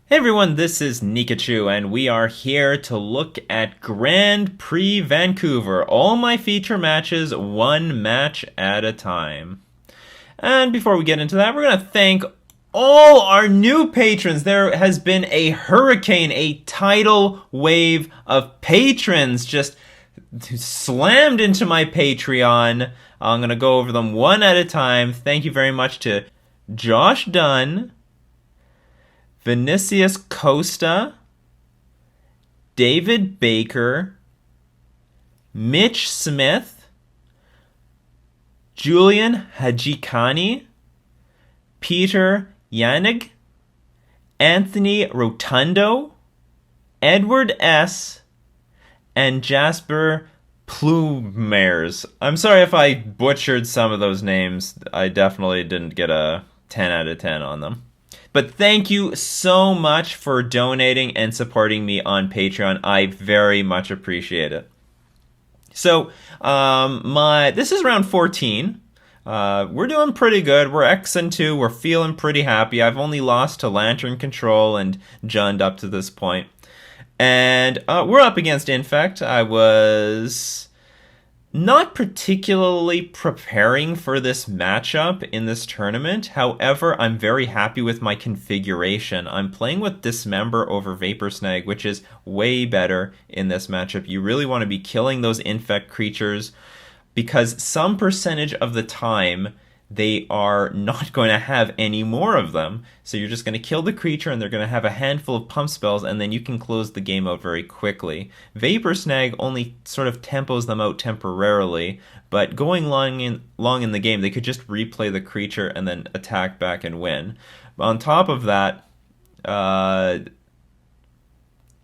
Hey everyone, this is Nikachu, and we are here to look at Grand Prix Vancouver. All my feature matches, one match at a time. And before we get into that, we're going to thank all our new patrons. There has been a hurricane, a tidal wave of patrons just slammed into my Patreon. I'm going to go over them one at a time. Thank you very much to Josh Dunn, Vinicius Costa, David Baker, Mitch Smith, Julian Hajikani, Peter Yanig, Anthony Rotundo, Edward S., and Jasper Plumers. I'm sorry if I butchered some of those names. I definitely didn't get a 10 out of 10 on them. But thank you so much for donating and supporting me on Patreon. I very much appreciate it. So, this is round 14. We're doing pretty good. We're X and 2. We're feeling pretty happy. I've only lost to Lantern Control and Jund up to this point. And we're up against Infect. I was not particularly preparing for this matchup in this tournament. However, I'm very happy with my configuration. I'm playing with Dismember over Vapor Snag, which is way better in this matchup. You really want to be killing those Infect creatures because some percentage of the time they are not going to have any more of them. So you're just going to kill the creature and they're going to have a handful of pump spells and then you can close the game out very quickly. Vapor Snag only sort of tempos them out temporarily, but going long in the game, they could just replay the creature and then attack back and win. On top of that,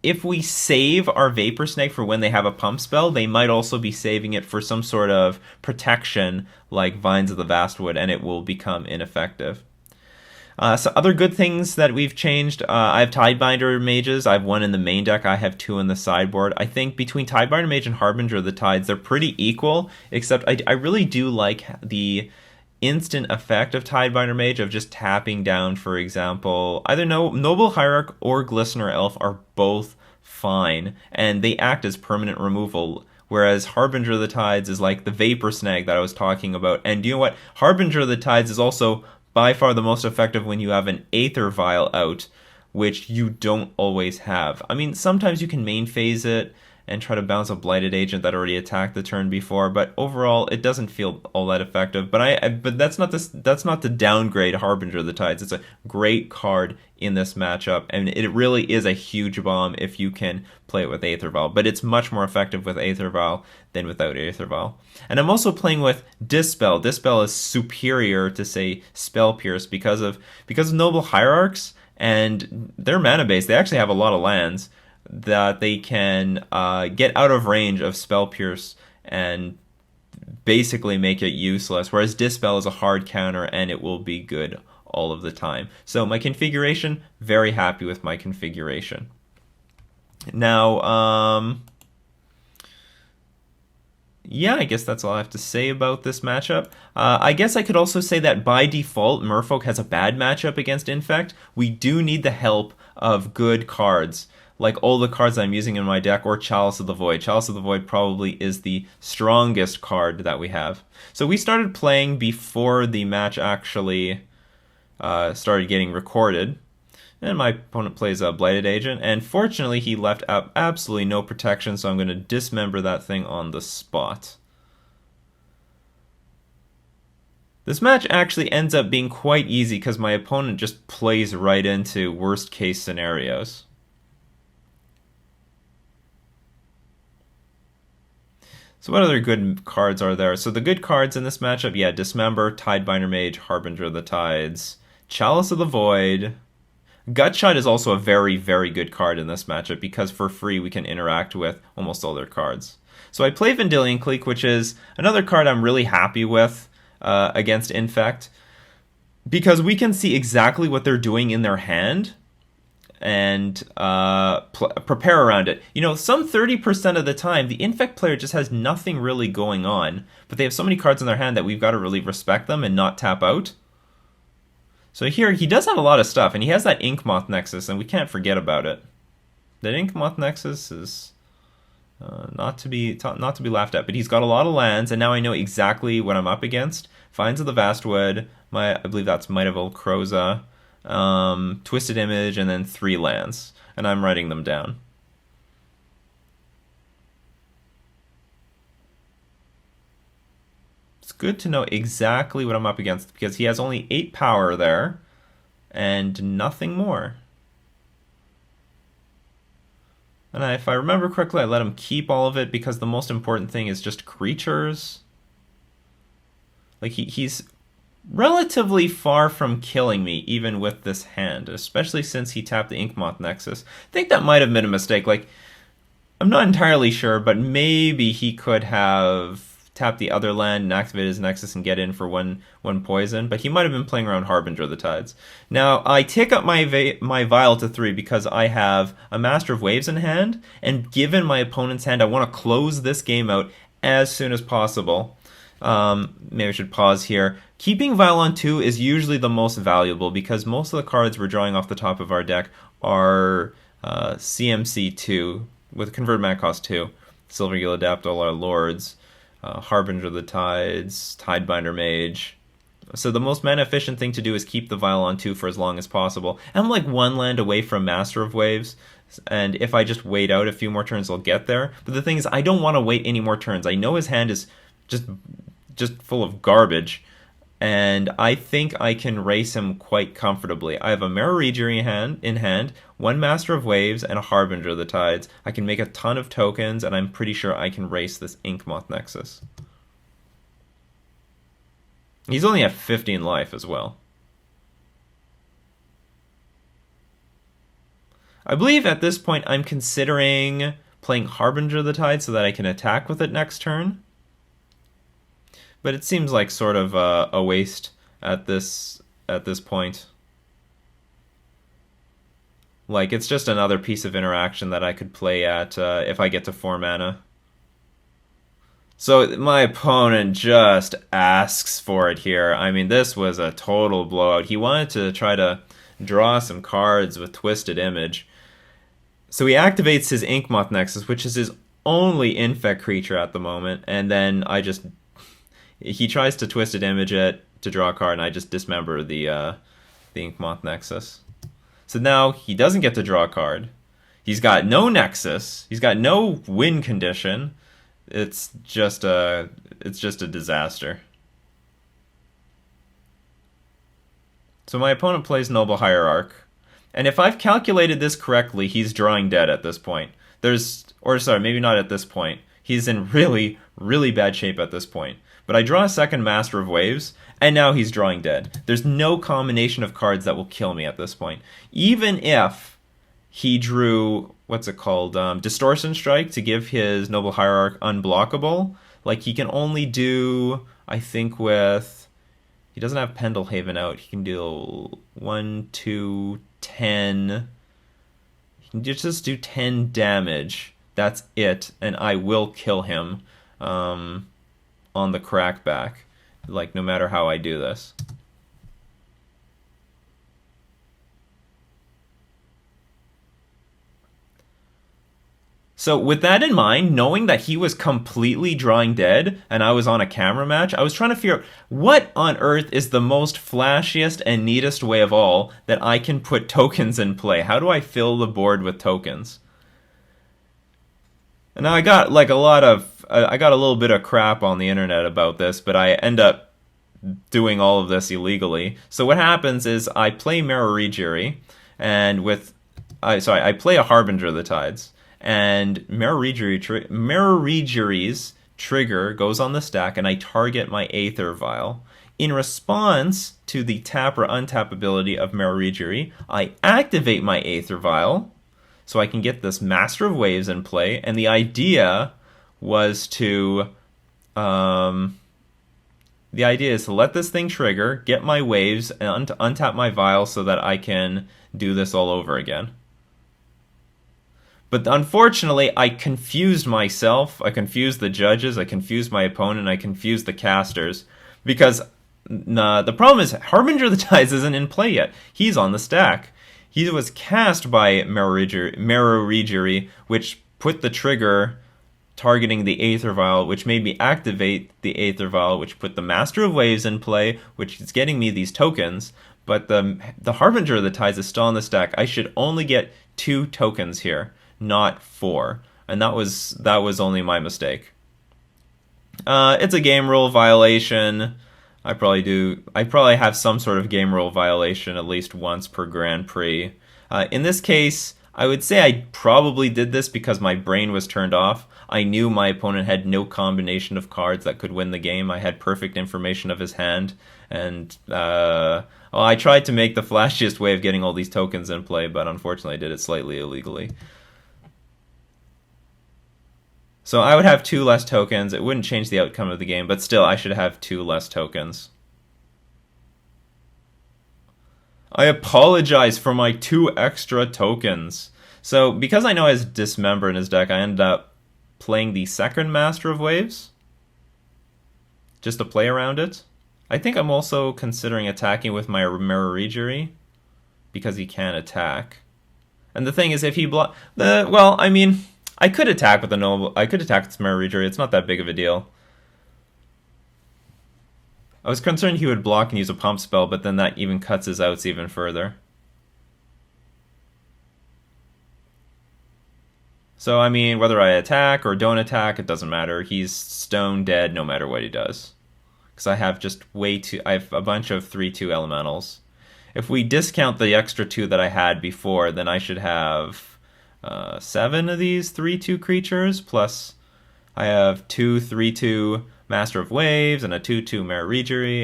if we save our Vapor Snag for when they have a pump spell, they might also be saving it for some sort of protection like Vines of the Vastwood, and it will become ineffective. So other good things that we've changed, I have Tidebinder Mages. I have one in the main deck. I have two in the sideboard. I think between Tidebinder Mage and Harbinger of the Tides, they're pretty equal, except I really do like the instant effect of Tidebinder Mage of just tapping down, for example, either Noble Hierarch or Glistener Elf are both fine, and they act as permanent removal, whereas Harbinger of the Tides is like the Vapor Snag that I was talking about. And you know what? Harbinger of the Tides is also by far the most effective when you have an Aether Vial out, which you don't always have. I mean, sometimes you can main phase it and try to bounce a Blighted Agent that already attacked the turn before, but overall it doesn't feel all that effective. But that's not to downgrade Harbinger of the Tides. It's a great card in this matchup, and it really is a huge bomb if you can play it with Aether Vial. But it's much more effective with Aether Vial than without Aether Vial. And I'm also playing with Dispel. Dispel is superior to, say, Spell Pierce because of Noble Hierarchs and their mana base. They actually have a lot of lands that they can get out of range of Spell Pierce and basically make it useless, whereas Dispel is a hard counter and it will be good all of the time. So my configuration, very happy with my configuration. Now, yeah, I guess that's all I have to say about this matchup. I guess I could also say that by default, Merfolk has a bad matchup against Infect. We do need the help of good cards, like all the cards I'm using in my deck, or Chalice of the Void. Chalice of the Void probably is the strongest card that we have. So we started playing before the match actually started getting recorded. And my opponent plays a Blighted Agent, and fortunately he left up absolutely no protection, so I'm going to dismember that thing on the spot. This match actually ends up being quite easy because my opponent just plays right into worst case scenarios. So what other good cards are there? So the good cards in this matchup, yeah, Dismember, Tidebinder Mage, Harbinger of the Tides, Chalice of the Void. Gutshot is also a very, very good card in this matchup because for free we can interact with almost all their cards. So I play Vendilion Clique, which is another card I'm really happy with against Infect because we can see exactly what they're doing in their hand and prepare around it. You know, some 30% of the time, the Infect player just has nothing really going on, but they have so many cards in their hand that we've got to really respect them and not tap out. So here, he does have a lot of stuff, and he has that Inkmoth Nexus, and we can't forget about it. That Inkmoth Nexus is not to be laughed at, but he's got a lot of lands, and now I know exactly what I'm up against. Vines of the Vastwood, I believe that's Might of Old Croza, Twisted Image, and then 3 lands, and I'm writing them down. It's good to know exactly what I'm up against because he has only 8 power there and nothing more. And if I remember correctly, I let him keep all of it because the most important thing is just creatures. Like he's relatively far from killing me even with this hand, especially since he tapped the Inkmoth Nexus. I think that might have been a mistake. Like, I'm not entirely sure, but maybe he could have tap the other land and activate his Nexus and get in for one poison, but he might have been playing around Harbinger of the Tides. Now, I take up my Vial to 3 because I have a Master of Waves in hand, and given my opponent's hand, I want to close this game out as soon as possible. Maybe I should pause here. Keeping Vial on 2 is usually the most valuable because most of the cards we're drawing off the top of our deck are CMC 2 with Convert Mana Cost 2. Silver Adapt All Our Lords, Harbinger of the Tides, Tidebinder Mage. So the most mana efficient thing to do is keep the Vial on 2 for as long as possible. I'm like 1 land away from Master of Waves, and if I just wait out a few more turns, I'll get there. But the thing is, I don't want to wait any more turns. I know his hand is just full of garbage, and I think I can race him quite comfortably. I have a Mirror Reader in hand, 1 Master of Waves, and a Harbinger of the Tides. I can make a ton of tokens, and I'm pretty sure I can race this Inkmoth Nexus. He's only at 15 life as well. I believe at this point I'm considering playing Harbinger of the Tides so that I can attack with it next turn. But it seems like sort of a waste at this point. Like, it's just another piece of interaction that I could play at if I get to 4 mana. So my opponent just asks for it here. I mean, this was a total blowout. He wanted to try to draw some cards with Twisted Image. So he activates his Inkmoth Nexus, which is his only Infect creature at the moment, and then he tries to Twisted Image it to draw a card, and I just dismember the Inkmoth Nexus. So now he doesn't get to draw a card. He's got no Nexus. He's got no win condition. It's just a disaster. So my opponent plays Noble Hierarch, and if I've calculated this correctly, he's drawing dead at this point. Maybe not at this point. He's in really, really bad shape at this point. But I draw a second Master of Waves, and now he's drawing dead. There's no combination of cards that will kill me at this point. Even if he drew, Distortion Strike to give his Noble Hierarch unblockable, like he can only do, I think he doesn't have Pendelhaven out. He can do 1, 2, 10. He can just do 10 damage. That's it, and I will kill him. On the crackback, like, no matter how I do this. So with that in mind, knowing that he was completely drawing dead and I was on a camera match, I was trying to figure out what on earth is the most flashiest and neatest way of all that I can put tokens in play. How do I fill the board with tokens? And now I got I got a little bit of crap on the internet about this, but I end up doing all of this illegally. So what happens is I play Mirror Rejury, and I play a Harbinger of the Tides, and Mirror Rejury's trigger goes on the stack, and I target my Aether Vial. In response to the tap or untap ability of Mirror Rejury, I activate my Aether Vial, so I can get this Master of Waves in play, and the idea was to let this thing trigger, get my waves, and untap my Vial so that I can do this all over again. But unfortunately, I confused myself, I confused the judges, I confused my opponent, I confused the casters, because Nah, the problem is Harbinger of the Tides isn't in play yet. He's on the stack. He was cast by Marrow which put the trigger targeting the Aether Vial, which made me activate the Aether Vial, which put the Master of Waves in play, which is getting me these tokens. But the Harbinger of the Tides is still on the stack. I should only get 2 tokens here, not 4, and that was only my mistake. It's a game rule violation. I probably have some sort of game rule violation at least once per Grand Prix. In this case, I would say I probably did this because my brain was turned off. I knew my opponent had no combination of cards that could win the game. I had perfect information of his hand, and I tried to make the flashiest way of getting all these tokens in play, but unfortunately I did it slightly illegally. So I would have 2 less tokens. It wouldn't change the outcome of the game, but still I should have 2 less tokens. I apologize for my 2 extra tokens. So because I know he has Dismember in his deck, I ended up playing the second Master of Waves just to play around it. I think I'm also considering attacking with my Marrow because he can attack. And the thing is, if he I could attack with the Noble. I could attack with Marrow. It's not that big of a deal. I was concerned he would block and use a pump spell, but then that even cuts his outs even further. So, I mean, whether I attack or don't attack, it doesn't matter. He's stone dead no matter what he does. Because I have I have a bunch of 3/2 elementals. If we discount the extra 2 that I had before, then I should have 7 of these 3/2 creatures, plus I have 2 3/2 Master of Waves, and a 2/2 Marrow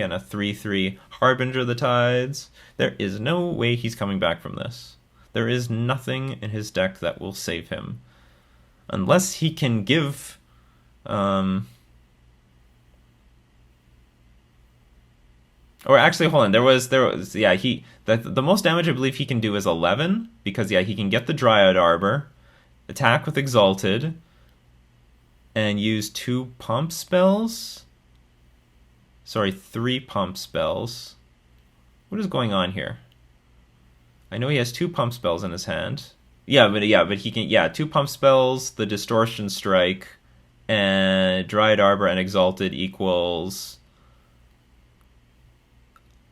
and a 3/3 Harbinger of the Tides. There is no way he's coming back from this. There is nothing in his deck that will save him. Unless he can give... Or actually, hold on. There was the most damage I believe he can do is 11, because he can get the Dryad Arbor, attack with Exalted, and use 2 pump spells. Sorry, 3 pump spells. What is going on here? I know he has 2 pump spells in his hand. But he can 2 pump spells, the Distortion Strike, and Dryad Arbor and Exalted equals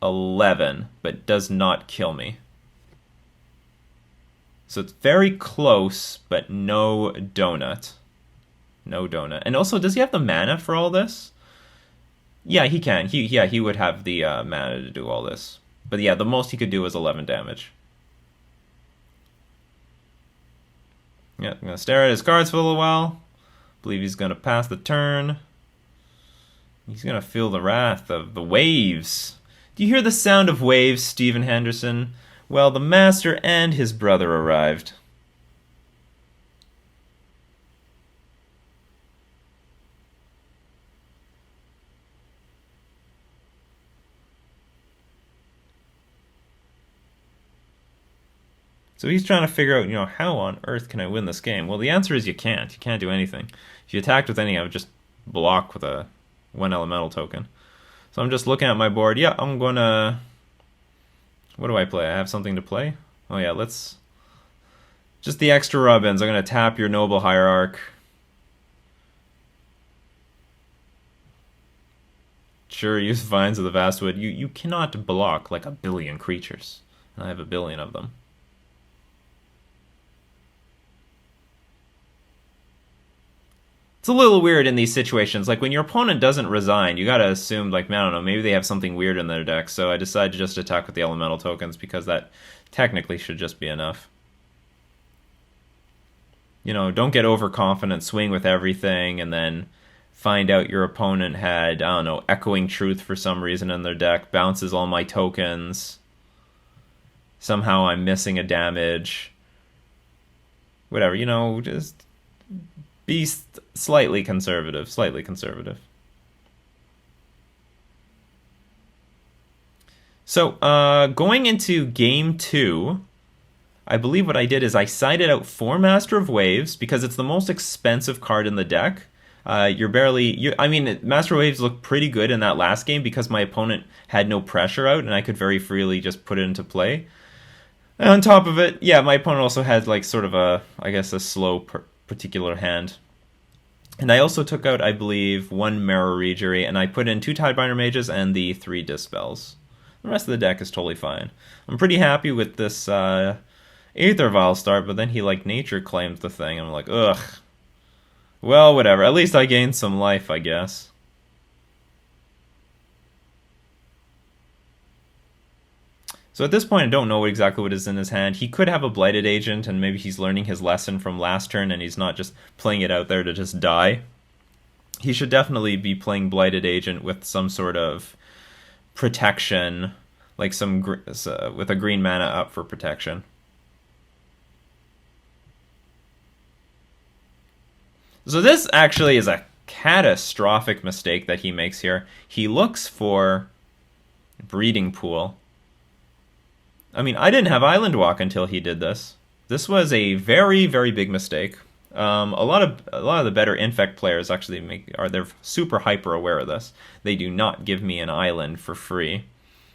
11, but does not kill me. So it's very close, but no donut. No donut. And also, does he have the mana for all this? Yeah, he can. He would have the mana to do all this. But yeah, the most he could do is 11 damage. Yeah, I'm going to stare at his cards for a little while. Believe he's going to pass the turn. He's going to feel the wrath of the waves. Do you hear the sound of waves, Stephen Henderson? Well, the master and his brother arrived. So he's trying to figure out, how on earth can I win this game? Well, the answer is you can't. You can't do anything. If you attacked with anything, I would just block with a 1 elemental token. So I'm just looking at my board. Yeah, I'm gonna... What do I play? I have something to play? Oh yeah, let's... Just the extra rubbins. I'm gonna tap your Noble Hierarch. Sure, use Vines of the Vastwood. You cannot block like 1 billion creatures. And I have 1 billion of them. It's a little weird in these situations. Like, when your opponent doesn't resign, you gotta assume, I don't know, maybe they have something weird in their deck, so I decided to just attack with the elemental tokens, because that technically should just be enough. Don't get overconfident, swing with everything, and then find out your opponent had, I don't know, Echoing Truth for some reason in their deck, bounces all my tokens. Somehow I'm missing a damage. Whatever, just... be slightly conservative. So, going into game 2, I believe what I did is I sided out 4 Master of Waves, because it's the most expensive card in the deck. You're barely. I mean, Master Waves looked pretty good in that last game because my opponent had no pressure out, and I could very freely just put it into play. And on top of it, yeah, my opponent also had like sort of a, I guess, a slow particular hand. And I also took out, I believe, one Marrow Regery, and I put in two Tidebinder Mages and the three Dispels. The rest of the deck is totally fine. I'm pretty happy with this Aether Vial start, but then he like nature claims the thing, and I'm like, ugh. Well, whatever. At least I gained some life, I guess. So at this point, I don't know exactly what is in his hand. He could have a Blighted Agent, and maybe he's learning his lesson from last turn, and he's not just playing it out there to just die. He should definitely be playing Blighted Agent with some sort of protection, like some with a green mana up for protection. So this actually is a catastrophic mistake that he makes here. He looks for Breeding Pool. I mean, I didn't have Island Walk until he did this. This was a very, very big mistake. A lot of the better Infect players actually they're super hyper aware of this. They do not give me an island for free,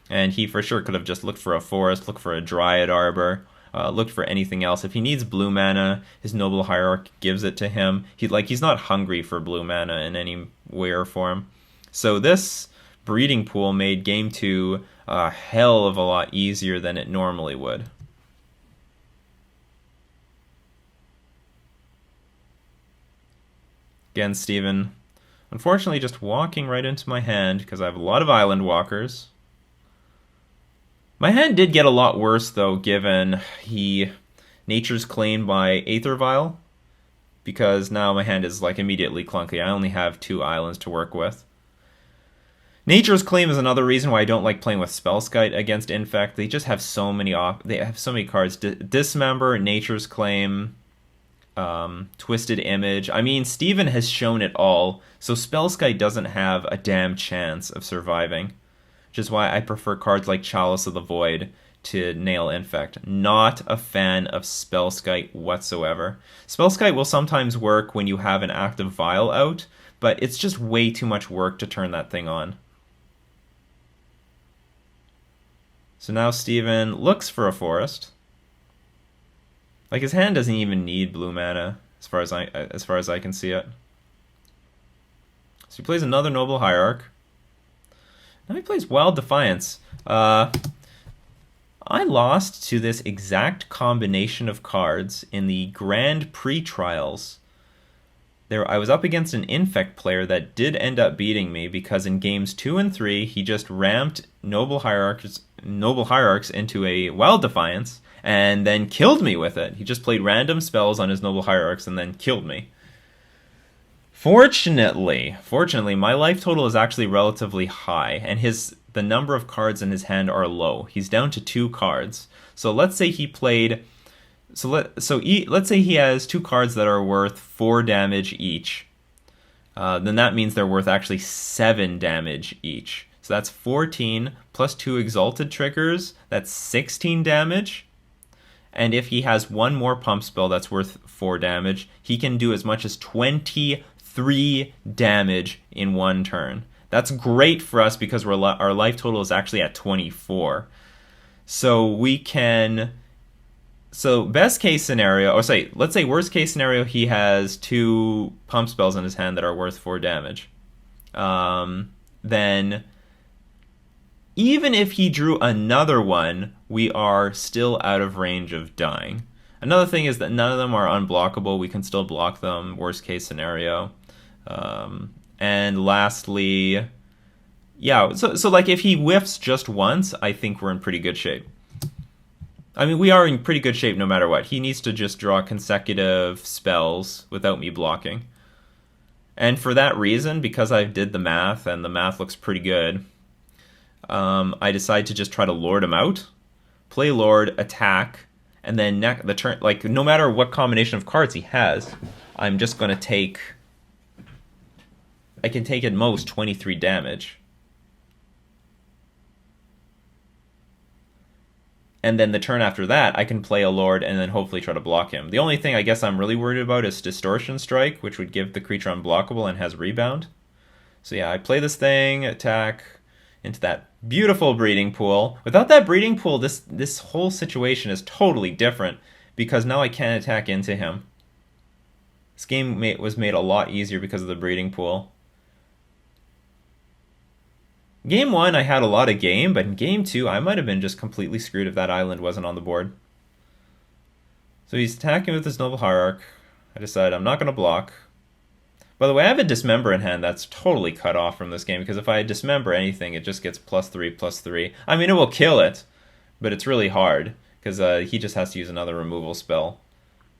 and he for sure could have just looked for a forest, looked for a Dryad Arbor, looked for anything else. If he needs blue mana, his Noble Hierarch gives it to him. He's not hungry for blue mana in any way or form. So this Breeding Pool made Game 2 a hell of a lot easier than it normally would. Again, Steven, unfortunately just walking right into my hand because I have a lot of Island Walkers. My hand did get a lot worse, though, given he Nature's Claim by Aether Vial, because now my hand is like immediately clunky. I only have 2 islands to work with. Nature's Claim is another reason why I don't like playing with Spellskite against Infect. They just have so many they have so many cards. Dismember, Nature's Claim, Twisted Image. I mean, Steven has shown it all, so Spellskite doesn't have a damn chance of surviving. Which is why I prefer cards like Chalice of the Void to nail Infect. Not a fan of Spellskite whatsoever. Spellskite will sometimes work when you have an active Vial out, but it's just way too much work to turn that thing on. So now Steven looks for a forest. Like, his hand doesn't even need blue mana, as far as I can see it. So he plays another Noble Hierarch. Now he plays Wild Defiance. I lost to this exact combination of cards in the Grand Prix trials. I was up against an Infect player that did end up beating me because in games 2 and 3 he just ramped Noble Hierarchs into a Wild Defiance and then killed me with it. He just played random spells on his Noble Hierarchs and then killed me. Fortunately, my life total is actually relatively high, and the number of cards in his hand are low. He's down to 2 cards. So let's say he played. Let's say he has 2 cards that are worth 4 damage each. Then that means they're worth actually 7 damage each. So that's 14 plus 2 Exalted triggers. That's 16 damage. And if he has one more pump spell that's worth 4 damage, he can do as much as 23 damage in one turn. That's great for us because our life total is actually at 24. So we can. So best case scenario, let's say worst case scenario, he has 2 pump spells in his hand that are worth 4 damage. Then even if he drew another one, we are still out of range of dying. Another thing is that none of them are unblockable. We can still block them, worst case scenario. And lastly, yeah, so like if he whiffs just once, I think we're in pretty good shape. I mean, we are in pretty good shape no matter what. He needs to just draw consecutive spells without me blocking. And for that reason, because I did the math, and the math looks pretty good, I decide to just try to lord him out, play Lord, attack, and then the turn, like, no matter what combination of cards he has, I'm just going to take... I can take at most 23 damage. and then the turn after that, I can play a Lord and then hopefully try to block him. The only thing I guess I'm really worried about is Distortion Strike, which would give the creature unblockable and has Rebound. So yeah, I play this thing, attack into that beautiful breeding pool. Without that breeding pool, this whole situation is totally different because now I can't attack into him. This game was made a lot easier because of the breeding pool. Game 1, I had a lot of game, but in Game 2, I might have been just completely screwed if that island wasn't on the board. So he's attacking with his Noble Hierarch. I decide I'm not going to block. By the way, I have a Dismember in hand that's totally cut off from this game, because if I Dismember anything, it just gets +3/+3. I mean, it will kill it, but it's really hard, because he just has to use another removal spell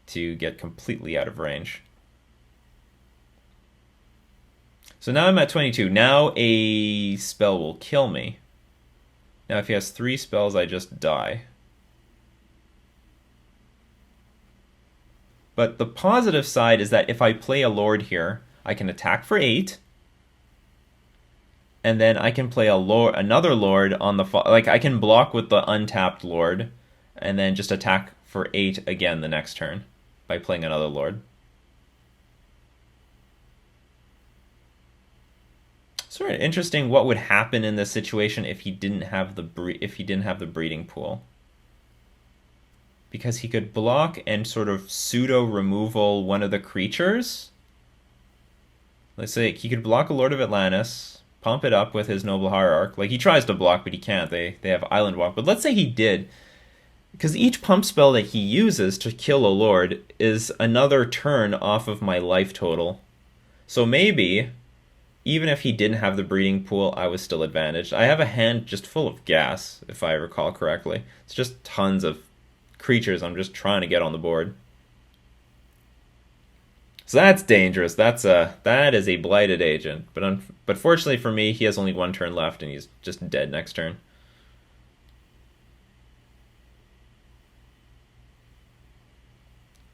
to get completely out of range. So now I'm at 22. Now a spell will kill me. Now if he has 3 spells, I just die. But the positive side is that if I play a Lord here, I can attack for 8. And then I can play another Lord on the... Like, I can block with the untapped Lord, and then just attack for 8 again the next turn by playing another Lord. Sort of interesting what would happen in this situation if he didn't have the breeding pool, because he could block and sort of pseudo removal one of the creatures. Let's say he could block a Lord of Atlantis, pump it up with his Noble Hierarch. Like, he tries to block, but he can't. They have Island Walk. But let's say he did, because each pump spell that he uses to kill a Lord is another turn off of my life total. So maybe, even if he didn't have the breeding pool, I was still advantaged. I have a hand just full of gas, if I recall correctly. It's just tons of creatures I'm just trying to get on the board. So that's dangerous. That is a blighted agent. But fortunately for me, he has only 1 turn left, and he's just dead next turn.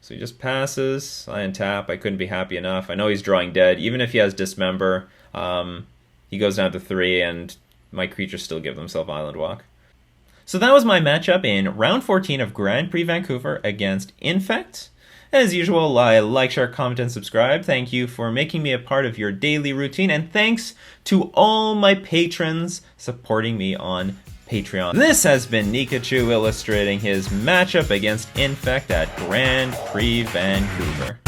So he just passes. I untap. I couldn't be happy enough. I know he's drawing dead. Even if he has Dismember, he goes down to 3, and my creatures still give themselves Island Walk. So that was my matchup in round 14 of Grand Prix Vancouver against Infect. As usual, like, share, comment, and subscribe. Thank you for making me a part of your daily routine, and thanks to all my patrons supporting me on Patreon. This has been Nikachu illustrating his matchup against Infect at Grand Prix Vancouver.